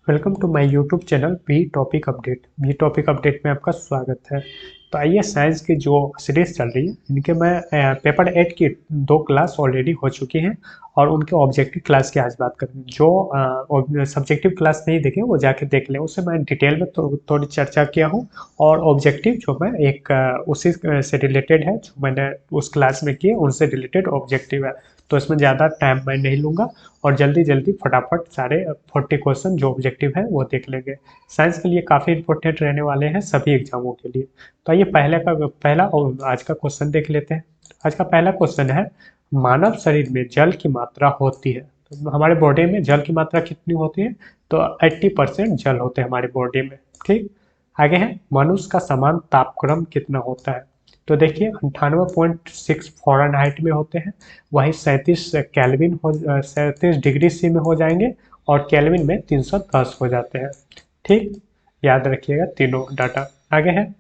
Welcome to my YouTube channel B topic update. B topic update में आपका स्वागत है। तो आइए, साइंस की जो सीरीज चल रही है इनके मैं पेपर 8 की 2 क्लास ऑलरेडी हो चुकी हैं और उनके ऑब्जेक्टिव क्लास की आज बात करें। जो सब्जेक्टिव क्लास नहीं देखे वो जाके देख लें, उससे मैं डिटेल में थोड़ी चर्चा किया हूँ। और ऑब्जेक्टिव जो मैं उसी से रिलेटेड है, जो मैंने उस क्लास में किए उनसे रिलेटेड ऑब्जेक्टिव है। तो इसमें ज़्यादा टाइम मैं नहीं लूँगा और जल्दी जल्दी फटाफट सारे 40 क्वेश्चन जो ऑब्जेक्टिव है वो देख लेंगे। साइंस के लिए काफ़ी इंपॉर्टेंट रहने वाले हैं सभी एग्जामों के लिए। तो आइए पहला और आज का क्वेश्चन देख लेते हैं। आज का पहला क्वेश्चन है, मानव शरीर में जल की मात्रा होती है। तो हमारे बॉडी में जल की मात्रा कितनी होती है? तो 80% जल होते हैं हमारे बॉडी में। ठीक, आगे है, मनुष्य का समान तापक्रम कितना होता है? तो देखिए 98.6 फ़ारेनहाइट में होते हैं। वही 37 डिग्री सी में हो जाएंगे और केल्विन में 310 हो जाते हैं। ठीक, याद रखिएगा तीनों डाटा। आगे है,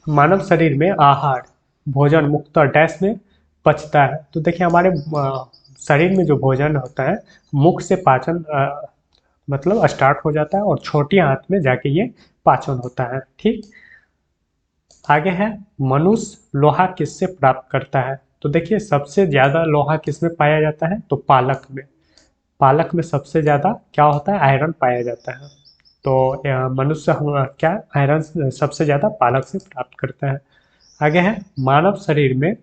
मानव शरीर में आहार भोजन मुख्यतः डैश में पचता है। तो देखिए हमारे शरीर में जो भोजन होता है मुख से पाचन मतलब स्टार्ट हो जाता है और छोटी आंत में जाके ये पाचन होता है। ठीक, आगे है, मनुष्य लोहा किससे प्राप्त करता है? तो देखिए सबसे ज्यादा लोहा किस में पाया जाता है? तो पालक में। पालक में सबसे ज्यादा क्या होता है? आयरन पाया जाता है। तो मनुष्य क्या आयरन सबसे ज्यादा पालक से प्राप्त करता है। आगे है, मानव शरीर में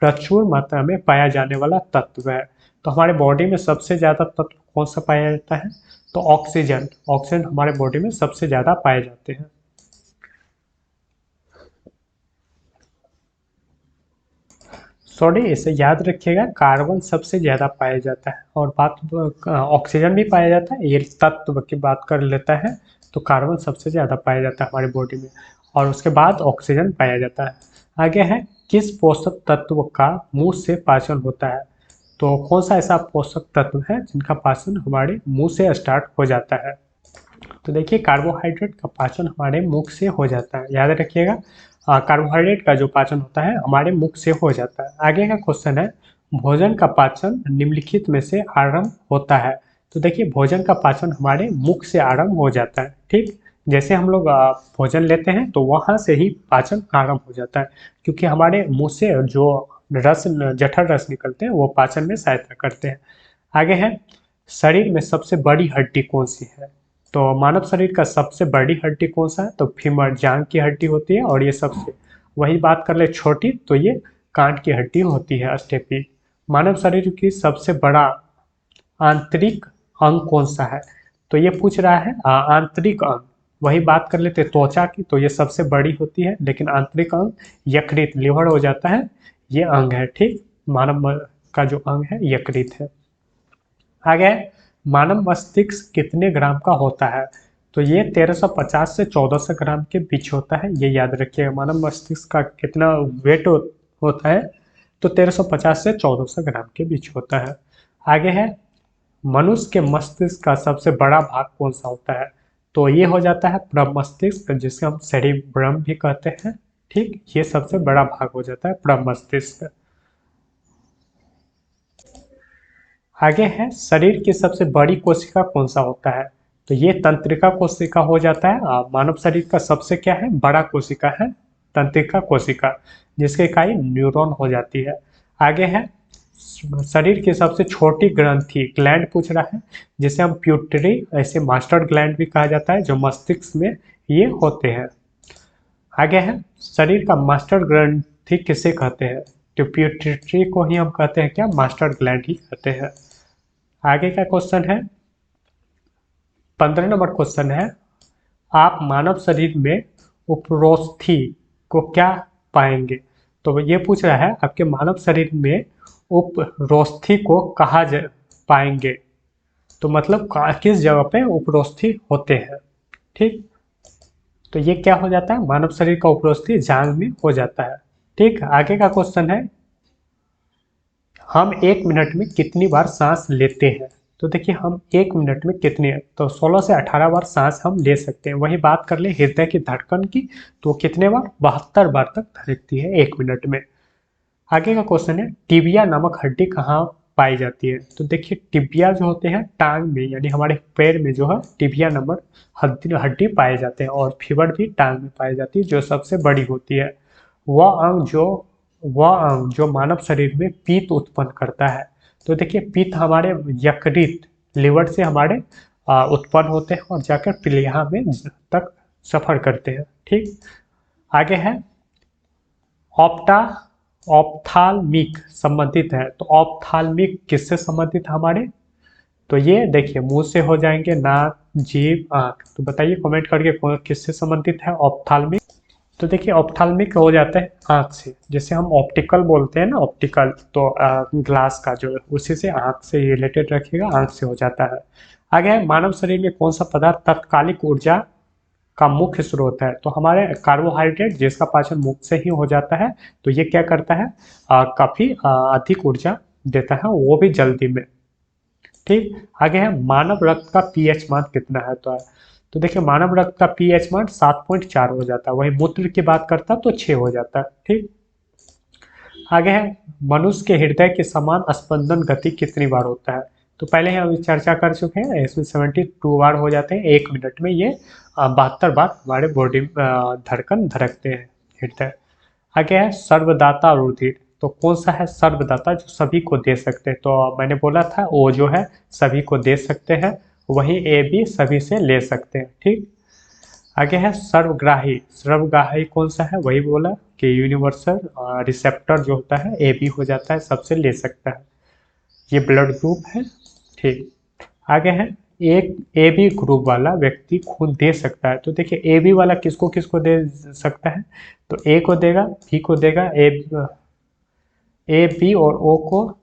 प्रचुर मात्रा में पाया जाने वाला तत्व है। तो हमारे बॉडी में सबसे ज्यादा तत्व कौन सा पाया जाता है? तो ऑक्सीजन। ऑक्सीजन हमारे बॉडी में सबसे ज्यादा पाए जाते हैं। सॉरी, इसे याद रखिएगा, कार्बन सबसे ज्यादा पाया जाता है और बात ऑक्सीजन भी पाया जाता है। ये तत्व की बात कर लेता है तो कार्बन सबसे ज्यादा पाया जाता है हमारी बॉडी में और उसके बाद ऑक्सीजन पाया जाता है। आगे है, किस पोषक तत्व का मुंह से पाचन होता है? तो कौन सा ऐसा पोषक तत्व है जिनका पाचन हमारे मुंह से स्टार्ट हो जाता है? तो देखिए कार्बोहाइड्रेट का पाचन हमारे मुख से हो जाता है, याद रखिएगा। कार्बोहाइड्रेट का जो पाचन होता है हमारे मुख से हो जाता है। आगे का क्वेश्चन है, भोजन का पाचन निम्नलिखित में से आरंभ होता है। तो देखिए भोजन का पाचन हमारे मुख से आरंभ हो जाता है। ठीक, जैसे हम लोग भोजन लेते हैं तो वहां से ही पाचन आरंभ हो जाता है, क्योंकि हमारे मुंह से जो रस जठर रस निकलते हैं वो पाचन में सहायता करते हैं। आगे है, शरीर में सबसे बड़ी हड्डी कौन सी है? तो मानव शरीर का सबसे बड़ी हड्डी कौन सा है? तो फीमर, जांग की हड्डी होती है। और ये सबसे, वही बात कर ले छोटी, तो ये कांट की हड्डी होती है, स्टेपी। मानव शरीर की सबसे बड़ा आंतरिक अंग कौन सा है? तो ये पूछ रहा है आंतरिक अंग। वही बात कर लेते त्वचा की, तो ये सबसे बड़ी होती है, लेकिन आंतरिक अंग यकृत, लिवर हो जाता है, ये अंग है। ठीक, मानव का जो अंग है यकृत है। आगे, मानव मस्तिष्क कितने ग्राम का होता है? तो ये 1350 से 1400 ग्राम के बीच होता है, ये याद रखिएगा। मानव मस्तिष्क का कितना वेट होता है? तो 1350 से 1400 ग्राम के बीच होता है। आगे है, मनुष्य के मस्तिष्क का सबसे बड़ा भाग कौन सा होता है? तो ये हो जाता है प्रमस्तिष्क, जिसे हम सेरिब्रम भी कहते हैं। ठीक, ये सबसे बड़ा भाग हो जाता है प्रमस्तिष्क। आगे है, शरीर की सबसे बड़ी कोशिका कौन सा होता है? तो ये तंत्रिका कोशिका हो जाता है। मानव शरीर का सबसे क्या है? बड़ा कोशिका है तंत्रिका कोशिका, जिसकी इकाई न्यूरॉन हो जाती है। आगे है, शरीर की सबसे छोटी ग्रंथि ग्लैंड पूछ रहा है, जिसे हम प्यूटरी, ऐसे मास्टर ग्लैंड भी कहा जाता है, जो मस्तिष्क में ये होते हैं। आगे है, शरीर का मास्टर ग्रंथि किसे कहते हैं? तो प्यूटरी को ही हम कहते हैं क्या? मास्टर ग्लैंड ही कहते हैं। आगे का क्वेश्चन है, 15 नंबर क्वेश्चन है, आप मानव शरीर में उपरोस्थि को क्या पाएंगे? तो ये पूछ रहा है आपके मानव शरीर में उपरोस्थि को पाएंगे। तो मतलब किस जगह पे उपरोस्थि होते हैं। ठीक, तो ये क्या हो जाता है? मानव शरीर का उपरोस्थि जांघ में हो जाता है। ठीक, आगे का क्वेश्चन है, हम 1 मिनट में कितनी बार सांस लेते हैं? तो देखिए हम 1 मिनट में कितनी, तो 16 से 18 बार सांस हम ले सकते हैं। वही बात कर ले हृदय की धड़कन की, तो कितने बार? 72 बार तक धड़कती है 1 मिनट में। आगे का क्वेश्चन है, टिबिया नामक हड्डी कहाँ पाई जाती है? तो देखिए टिबिया जो होते हैं टांग में, यानी हमारे पैर में जो है टिबिया नंबर हड्डी हड्डी पाए जाते हैं, और फीवर भी टांग में पाई जाती है जो सबसे बड़ी होती है। वह अंग जो मानव शरीर में पीत उत्पन्न करता है। तो देखिए पित्त हमारे यकृत लिवर से हमारे उत्पन्न होते हैं और जाकर प्लीहा में तक सफर करते हैं। ठीक, आगे है ऑप्टा ऑप्थाल्मिक संबंधित है। तो ऑप्थाल्मिक किससे संबंधित हमारे? तो ये देखिए मुंह से हो जाएंगे, नाक, जीभ, आंख। तो बताइए कमेंट करके किससे संबंधित है ऑप्थाल्मिक? तो देखिए ऑप्थाल्मिक हो जाता है आंख से, जैसे हम ऑप्टिकल बोलते हैं ना, ऑप्टिकल तो ग्लास का जो है उसी से आंख से रिलेटेड रखिएगा, आंख से हो जाता है। आगे है मानव शरीर में कौन सा पदार्थ तात्कालिक ऊर्जा का मुख्य स्रोत है? तो हमारे कार्बोहाइड्रेट, जिसका पाचन मुख से ही हो जाता है, तो ये क्या करता है, काफी अधिक ऊर्जा देता है, वो भी जल्दी में। ठीक, आगे है मानव रक्त का पीएच मान कितना है? तो देखिए मानव रक्त का पीएच मान 7.4 हो जाता है, वही मूत्र की बात करता तो 6 हो जाता है। ठीक, आगे है मनुष्य के हृदय के समान स्पंदन गति कितनी बार होता है? तो पहले ही हम चर्चा कर चुके हैं, इसमें 72 बार हो जाते हैं 1 मिनट में, ये 72 बार हमारे बॉडी धड़कन धड़कते हैं हृदय। आगे है सर्वदाता रुधिर। तो कौन सा है सर्वदाता जो सभी को दे सकते हैं? तो मैंने बोला था वो जो है सभी को दे सकते हैं, वही ए भी सभी से ले सकते हैं। ठीक, आगे है सर्वग्राही। सर्वग्राही कौन सा है? वही बोला कि यूनिवर्सल रिसेप्टर जो होता है ए बी हो जाता है, सबसे ले सकता है, ये ब्लड ग्रुप है। ठीक, आगे है एक ए बी ग्रुप वाला व्यक्ति खून दे सकता है। तो देखिए ए बी वाला किसको किसको दे सकता है? तो ए को देगा, बी को देगा, ए बी और ओ को,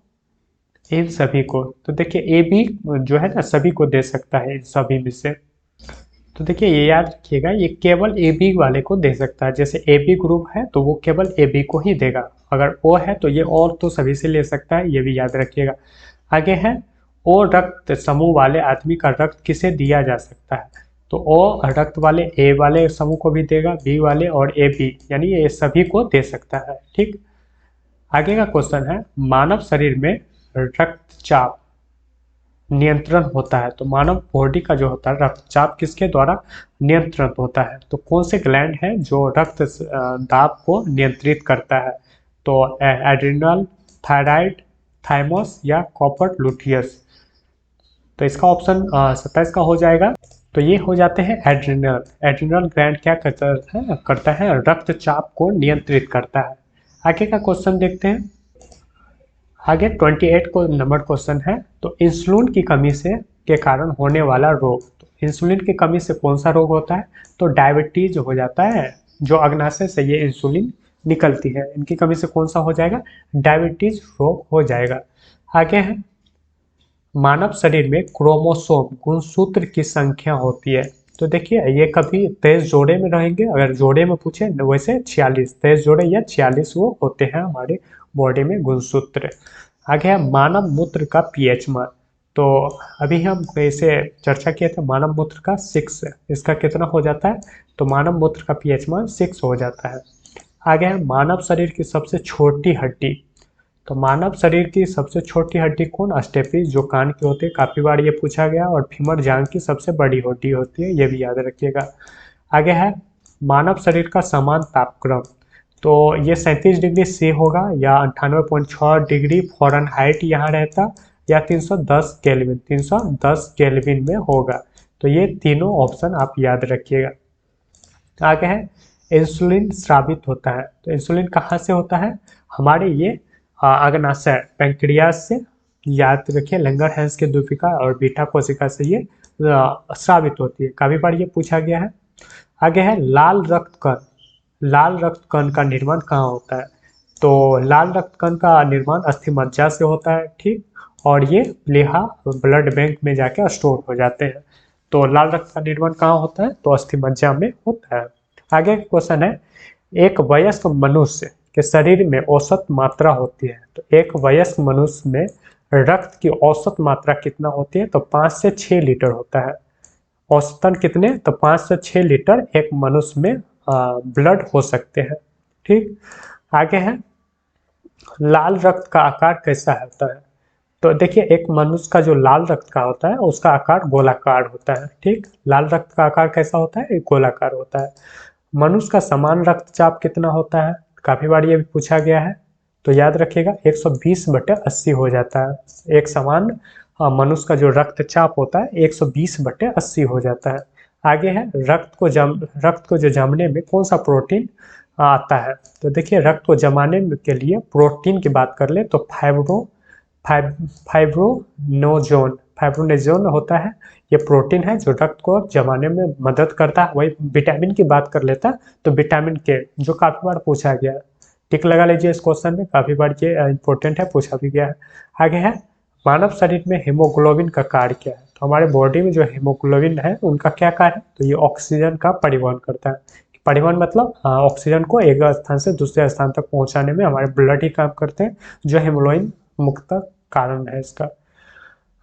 इन सभी को। तो देखिए ए बी जो है ना सभी को दे सकता है इन सभी में से। तो देखिए ये याद रखिएगा, ये केवल ए बी वाले को दे सकता है। जैसे ए बी ग्रुप है तो वो केवल ए बी को ही देगा, अगर ओ है तो ये और तो सभी से ले सकता है, ये भी याद रखिएगा। आगे है ओ रक्त समूह वाले आदमी का रक्त किसे दिया जा सकता है? तो ओ रक्त वाले ए वाले समूह को भी देगा, बी वाले और ए बी, यानी ये सभी को दे सकता है। ठीक, आगे का क्वेश्चन है मानव शरीर में रक्तचाप नियंत्रण होता है। तो मानव बॉडी का जो होता है रक्तचाप किसके द्वारा नियंत्रण होता है? तो कौन से ग्लैंड है जो रक्त दाब को नियंत्रित करता है? तो एड्रिनल, थायराइड, थाइमस या कॉपर लुटियस। तो इसका ऑप्शन 27 का हो जाएगा। तो ये हो जाते हैं एड्रिनल। एड्रिनल ग्लैंड क्या करता है रक्तचाप को नियंत्रित करता है। आगे का क्वेश्चन देखते हैं। आगे 28 को नंबर क्वेश्चन है, तो इंसुलिन की कमी से के कारण होने वाला रोग। तो इंसुलिन की कमी से कौन सा रोग होता है? तो डायबिटीज हो जाता है, जो अग्नाशय से ये इंसुलिन निकलती है, इनकी कमी से कौन सा हो जाएगा? डायबिटीज रोग हो जाएगा। आगे है मानव शरीर में क्रोमोसोम गुणसूत्र की संख्या होती है। तो देखिए ये कभी 23 जोड़े में रहेंगे, अगर जोड़े में पूछे वैसे 46, 23 जोड़े या 46 वो होते हैं हमारे बॉडी में गुणसूत्र। आगे है मानव मूत्र का पीएच मान। तो अभी हम इसे चर्चा किए थे, मानव मूत्र का 6, इसका कितना हो जाता है? तो मानव मूत्र का पीएच मान 6 हो जाता है। आगे है मानव शरीर की सबसे छोटी हड्डी। तो मानव शरीर की सबसे छोटी हड्डी कौन? स्टेपिस, जो कान की होती है, काफी बार ये पूछा गया। और फीमर जांघ की सबसे बड़ी हड्डी होती है, ये भी याद रखिएगा। आगे है मानव शरीर का समान तापक्रम। तो ये 37 डिग्री सी होगा, या 98.6 डिग्री फ़ारेनहाइट यहाँ रहता, या 310 केल्विन, 310 केल्विन में होगा। तो ये तीनों ऑप्शन आप याद रखिएगा। आगे है इंसुलिन स्रावित होता है। तो इंसुलिन कहाँ से होता है? हमारे ये अग्नाशय पैंक्रियास से, याद रखिए लैंगरहैंस के दूपिका और बीटा कोशिका से ये स्रावित होती है, काफी बार ये पूछा गया है। आगे है लाल रक्त कण। लाल रक्त कण का निर्माण कहाँ होता है? तो लाल रक्त कण का निर्माण अस्थिमज्जा से होता है। ठीक, और ये प्लीहा ब्लड बैंक में जाके स्टोर हो जाते हैं। तो लाल रक्त का निर्माण कहाँ होता है? तो अस्थिमज्जा में होता है। आगे क्वेश्चन है एक वयस्क मनुष्य के शरीर में औसत मात्रा होती है। तो एक वयस्क मनुष्य में रक्त की औसत मात्रा कितना होती है? तो 5 से 6 लीटर होता है। औसतन कितने? तो 5 से 6 लीटर एक मनुष्य में ब्लड हो सकते हैं। ठीक, आगे है लाल रक्त का आकार कैसा होता है? तो देखिए एक मनुष्य का जो लाल रक्त का होता है उसका आकार गोलाकार होता है, ठीक। लाल रक्त का आकार कैसा होता है, एक गोलाकार होता है। मनुष्य का समान रक्तचाप कितना होता है, काफी बार ये भी पूछा गया है, तो याद रखिएगा 120/80 हो जाता है। एक समान मनुष्य का जो रक्तचाप होता है 120/80 हो जाता है। आगे है रक्त को जो जमने में कौन सा प्रोटीन आता है। तो देखिए रक्त को जमाने के लिए प्रोटीन की बात कर ले तो फाइब्रोनोजोन फाइब्रोनोजोन होता है। ये प्रोटीन है जो रक्त को जमाने में मदद करता है। वही विटामिन की बात कर लेता तो विटामिन के, जो काफी बार पूछा गया है। टिक लगा लीजिए इस क्वेश्चन में, काफी बार ये इंपॉर्टेंट है, पूछा भी गया है। आगे है मानव शरीर में हीमोग्लोबिन का कार्य क्या है। तो हमारे बॉडी में जो हीमोग्लोबिन है उनका क्या कार्य है, तो ये ऑक्सीजन का परिवहन करता है। परिवहन मतलब ऑक्सीजन को एक स्थान से दूसरे स्थान तक पहुंचाने में हमारे ब्लड ही काम करते हैं, जो हीमोग्लोबिन मुक्त वो है इसका।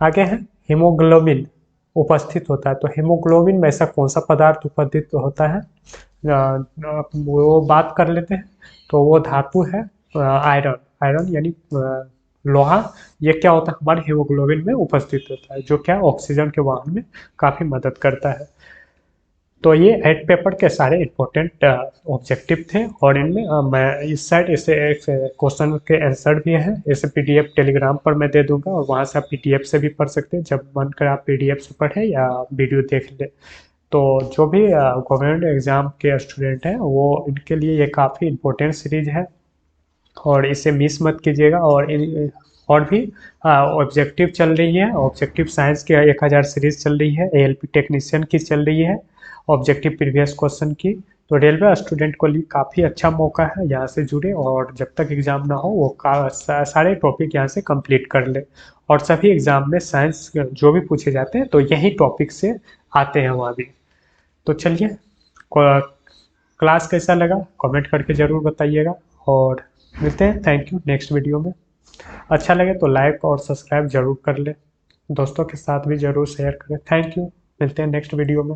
आगे है हीमोग्लोबिन उपस्थित होता है। तो हीमोग्लोबिन में ऐसा कौन सा पदार्थ उपस्थित होता है, वो बात कर लेते हैं। तो वो धातु है आयरन। आयरन यानी लोहा। ये क्या होता है, हमारे हीमोग्लोबिन में उपस्थित होता है, जो क्या ऑक्सीजन के वहन में काफी मदद करता है। तो ये एड पेपर के सारे इम्पोर्टेंट ऑब्जेक्टिव थे, और इनमें मैं इस साइड इसे एक क्वेश्चन के आंसर भी हैं, इसे पीडीएफ टेलीग्राम पर मैं दे दूंगा, और वहाँ से आप पीडीएफ से भी पढ़ सकते हैं। जब मन करे आप पीडीएफ से पढ़ें या वीडियो देख लें। तो जो भी गवर्नमेंट एग्जाम के स्टूडेंट हैं वो इनके लिए ये काफ़ी इम्पोर्टेंट सीरीज है, और इसे मिस मत कीजिएगा। और भी ऑब्जेक्टिव चल रही है, ऑब्जेक्टिव साइंस के 1000 सीरीज चल रही है, एएलपी टेक्नीशियन की चल रही है, ऑब्जेक्टिव प्रीवियस क्वेश्चन की। तो रेलवे स्टूडेंट को लिए काफ़ी अच्छा मौका है, यहाँ से जुड़े, और जब तक एग्ज़ाम ना हो वो सारे टॉपिक यहाँ से कंप्लीट कर ले। और सभी एग्ज़ाम में साइंस जो भी पूछे जाते हैं तो यही टॉपिक से आते हैं वहाँ भी। तो चलिए, क्लास कैसा लगा कमेंट करके ज़रूर बताइएगा, और मिलते हैं। थैंक यू नेक्स्ट वीडियो में। अच्छा लगे तो लाइक और सब्सक्राइब जरूर कर ले, दोस्तों के साथ भी जरूर शेयर करें। थैंक यू, मिलते हैं नेक्स्ट वीडियो में।